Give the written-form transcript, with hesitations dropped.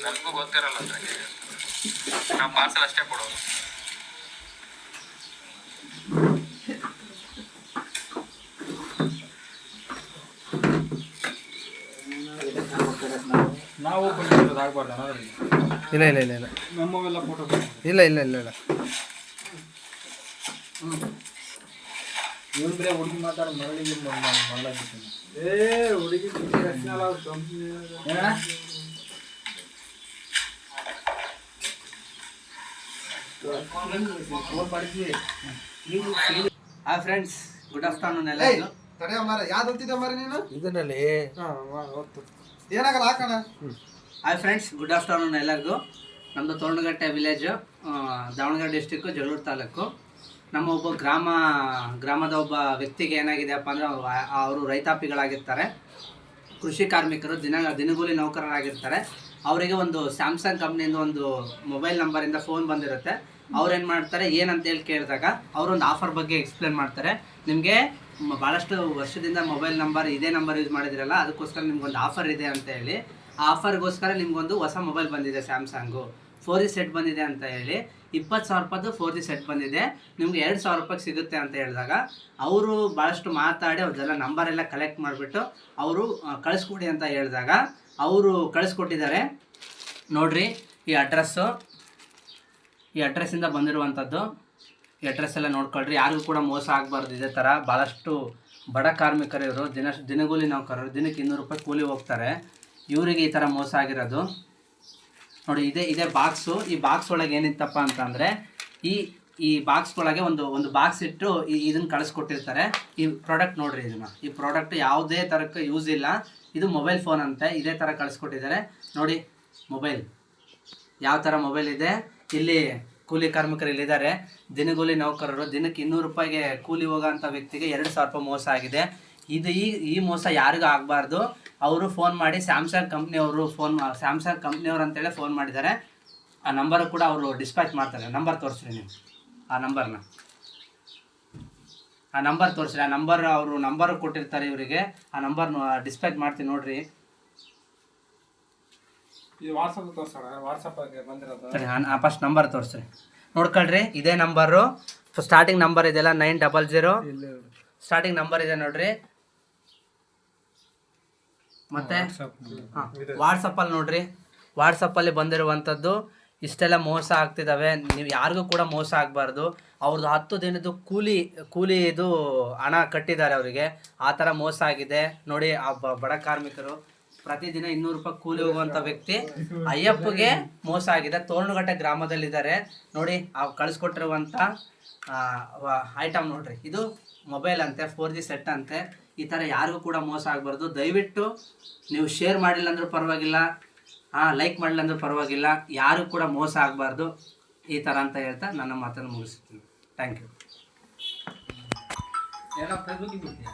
ನನಗೂ ಗೊತ್ತಿರಲ್ಲ ನಾ ಪಾರ್ಸಲ್ ಅಷ್ಟೇ ಕೊಡೋದು. ನಾವು ಆಗ್ಬಾರ್ದು. ಇಲ್ಲ ಇಲ್ಲ ಇಲ್ಲ ಇಲ್ಲ ನಮ್ಮವೆಲ್ಲ ಫೋಟೋ ಇಲ್ಲ ಇಲ್ಲ ಇಲ್ಲ ಇಲ್ಲ ಇವನ್ ಬರೀ ಹುಡುಗಿ ಮಾತಾಡ ಮರಳಿಗೆ ಮರಳಾಗಿತ್ತು. ಹುಡುಗಿ ಹಾಯ್ ಫ್ರೆಂಡ್ಸ್, ಗುಡ್ ಆಫ್ಟರ್ನೂನ್ ಎಲ್ಲ. ಇದರಲ್ಲಿ ಏನಾಗಲ್ಲ ಹಾಕೋಣ. ಹಾಯ್ ಫ್ರೆಂಡ್ಸ್, ಗುಡ್ ಆಫ್ಟರ್ನೂನ್ ಎಲ್ಲರಿಗೂ. ನಮ್ಮದು ತೋರಣಗಟ್ಟೆ ವಿಲೇಜು, ದಾವಣಗೆರೆ ಡಿಸ್ಟಿಕ್ಕು, ಜಗಳೂರು ತಾಲೂಕು. ನಮ್ಮ ಒಬ್ಬ ಗ್ರಾಮದ ಒಬ್ಬ ವ್ಯಕ್ತಿಗೆ ಏನಾಗಿದೆಯಪ್ಪ ಅಂದರೆ, ಅವರು ರೈತಾಪಿಗಳಾಗಿರ್ತಾರೆ, ಕೃಷಿ ಕಾರ್ಮಿಕರು, ದಿನಗೂಲಿ ನೌಕರರಾಗಿರ್ತಾರೆ. ಅವರಿಗೆ ಒಂದು ಸ್ಯಾಮ್ಸಂಗ್ ಕಂಪ್ನಿಯಿಂದ ಒಂದು ಮೊಬೈಲ್ ನಂಬರಿಂದ ಫೋನ್ ಬಂದಿರುತ್ತೆ. ಅವ್ರೇನು ಮಾಡ್ತಾರೆ, ಏನಂತೇಳಿ ಕೇಳಿದಾಗ ಅವರೊಂದು ಆಫರ್ ಬಗ್ಗೆ ಎಕ್ಸ್ಪ್ಲೇನ್ ಮಾಡ್ತಾರೆ. ನಿಮಗೆ ಭಾಳಷ್ಟು ವರ್ಷದಿಂದ ಮೊಬೈಲ್ ನಂಬರ್ ಇದೇ ನಂಬರ್ ಯೂಸ್ ಮಾಡಿದಿರಲ್ಲ, ಅದಕ್ಕೋಸ್ಕರ ನಿಮ್ಗೊಂದು ಆಫರ್ ಇದೆ ಅಂತ ಹೇಳಿ, ಆ ಆಫರ್ಗೋಸ್ಕರ ನಿಮ್ಗೊಂದು ಹೊಸ ಮೊಬೈಲ್ ಬಂದಿದೆ, ಸ್ಯಾಮ್ಸಂಗು 4G ಸೆಟ್ ಬಂದಿದೆ ಅಂತ ಹೇಳಿ 20,000 ರೂಪಾಯ್ದು 4G ಸೆಟ್ ಬಂದಿದೆ, ನಿಮ್ಗೆ 2,000 ರೂಪಾಯಿಗೆ ಸಿಗುತ್ತೆ ಅಂತ ಹೇಳಿದಾಗ ಅವರು ಭಾಳಷ್ಟು ಮಾತಾಡಿ ಅವ್ರದ್ದೆಲ್ಲ ನಂಬರೆಲ್ಲ ಕಲೆಕ್ಟ್ ಮಾಡಿಬಿಟ್ಟು ಅವರು ಕಳಿಸ್ಕೊಡಿ ಅಂತ ಹೇಳಿದಾಗ ಅವರು ಕಳಿಸ್ಕೊಟ್ಟಿದ್ದಾರೆ. ನೋಡಿರಿ, ಈ ಅಡ್ರೆಸ್ಸಿಂದ ಬಂದಿರುವಂಥದ್ದು. ಈ ಅಡ್ರೆಸ್ ಎಲ್ಲ ನೋಡ್ಕೊಳ್ರಿ. ಯಾರಿಗೂ ಕೂಡ ಮೋಸ ಆಗಬಾರ್ದು. ಇದೇ ಥರ ಭಾಳಷ್ಟು ಬಡ ಕಾರ್ಮಿಕರು ಇವರು, ದಿನಗೂಲಿ ನೌಕರರು, ದಿನಕ್ಕೆ 200 ರೂಪಾಯಿ ಕೂಲಿ ಹೋಗ್ತಾರೆ. ಇವರಿಗೆ ಈ ಥರ ಮೋಸ ಆಗಿರೋದು. ನೋಡಿ, ಇದೇ ಬಾಕ್ಸು. ಈ ಬಾಕ್ಸ್ ಒಳಗೆ ಏನಿತ್ತಪ್ಪ ಅಂತಂದರೆ, ಈ ಬಾಕ್ಸ್ಗೊಳಗೆ ಒಂದು ಬಾಕ್ಸ್ ಇಟ್ಟು ಇದನ್ನು ಕಳಿಸ್ಕೊಟ್ಟಿರ್ತಾರೆ. ಈ ಪ್ರಾಡಕ್ಟ್ ನೋಡಿರಿ, ಈ ಪ್ರಾಡಕ್ಟ್ ಯಾವುದೇ ಥರಕ್ಕೆ ಯೂಸ್ ಇಲ್ಲ. ಇದು ಮೊಬೈಲ್ ಫೋನ್ ಅಂತೆ. ಇದೇ ಥರ ಕಳಿಸ್ಕೊಟ್ಟಿದ್ದಾರೆ. ನೋಡಿ ಮೊಬೈಲ್, ಯಾವ ಥರ ಮೊಬೈಲ್ ಇದೆ. ಇಲ್ಲಿ ಕೂಲಿ ಕಾರ್ಮಿಕರು ಇಲ್ಲಿದ್ದಾರೆ, ದಿನಗೂಲಿ ನೌಕರರು, ದಿನಕ್ಕೆ 200 ರೂಪಾಯಿಗೆ ಕೂಲಿ ಹೋಗೋಂಥ ವ್ಯಕ್ತಿಗೆ 2,000 ರೂಪಾಯಿ ಮೋಸ ಆಗಿದೆ. ಈ ಮೋಸ ಯಾರಿಗೂ ಆಗಬಾರ್ದು. ಅವರು ಫೋನ್ ಮಾಡಿ ಸ್ಯಾಮ್ಸಂಗ್ ಕಂಪ್ನಿಯವರು ಅಂತೇಳಿ ಫೋನ್ ಮಾಡಿದ್ದಾರೆ. ಆ ನಂಬರ್ ಕೂಡ ಅವರು ಡಿಸ್ಪ್ಯಾಚ್ ಮಾಡ್ತಾರೆ. ನಂಬರ್ ತೋರಿಸ್ರಿ ನೀವು, ಆ ನಂಬರ್ ತೋರಿಸ್ರಿ. ಆ ನಂಬರ್ ಕೊಟ್ಟಿರ್ತಾರೆ ಇವರಿಗೆ. ಆ ನಂಬರ್ ಡಿಸ್ಪ್ಯಾಚ್ ಮಾಡ್ತೀನಿ ನೋಡ್ರಿ. ಫಸ್ಟ್ ನಂಬರ್ ತೋರಿಸ್ರಿ, ನೋಡ್ಕೊಳ್ರಿ. ಇದೇ ನಂಬರು, ಸ್ಟಾರ್ಟಿಂಗ್ ನಂಬರ್ ಇದೆಯಲ್ಲ 900 ಸ್ಟಾರ್ಟಿಂಗ್ ನಂಬರ್ ಇದೆ ನೋಡ್ರಿ. ಮತ್ತೆ ವಾಟ್ಸಪ್ಪಲ್ಲಿ ನೋಡ್ರಿ, ವಾಟ್ಸಪ್ಪಲ್ಲಿ ಬಂದಿರುವಂಥದ್ದು. ಇಷ್ಟೆಲ್ಲ ಮೋಸ ಆಗ್ತಿದ್ದಾವೆ. ನೀವು ಯಾರಿಗೂ ಕೂಡ ಮೋಸ ಆಗಬಾರ್ದು. ಅವ್ರದ್ದು 10 ದಿನದ್ದು ಕೂಲಿ ಇದು ಹಣ ಕಟ್ಟಿದ್ದಾರೆ ಅವರಿಗೆ. ಆ ಥರ ಮೋಸ ಆಗಿದೆ ನೋಡಿ. ಆ ಬಡ ಕಾರ್ಮಿಕರು ಪ್ರತಿದಿನ 200 ರೂಪಾಯಿ ಕೂಲಿ ಹೋಗುವಂಥ ವ್ಯಕ್ತಿ ಅಯ್ಯಪ್ಪಗೆ ಮೋಸ ಆಗಿದೆ. ತೋರಣಗಟ್ಟೆ ಗ್ರಾಮದಲ್ಲಿದ್ದಾರೆ ನೋಡಿ. ಆ ಕಳಿಸ್ಕೊಟ್ಟಿರುವಂಥ ಐಟಮ್ ನೋಡ್ರಿ. ಇದು ಮೊಬೈಲ್ ಅಂತೆ, 4G ಸೆಟ್ ಅಂತೆ. ಈ ಥರ ಯಾರಿಗೂ ಕೂಡ ಮೋಸ ಆಗಬಾರ್ದು. ದಯವಿಟ್ಟು ನೀವು ಶೇರ್ ಮಾಡಿಲ್ಲ ಅಂದ್ರೂ ಪರವಾಗಿಲ್ಲ, ಲೈಕ್ ಮಾಡಿಲ್ಲ ಅಂದ್ರೂ ಪರವಾಗಿಲ್ಲ, ಯಾರಿಗೂ ಕೂಡ ಮೋಸ ಆಗಬಾರ್ದು ಈ ಥರ ಅಂತ ಹೇಳ್ತಾ ನನ್ನ ಮಾತನ್ನು ಮುಗಿಸ್ತೀನಿ. Thank you. ಏನೋ ಫೇಸ್ಬುಕ್ಕಿಗೆ ಬಿಡ್ತೀಯಾ?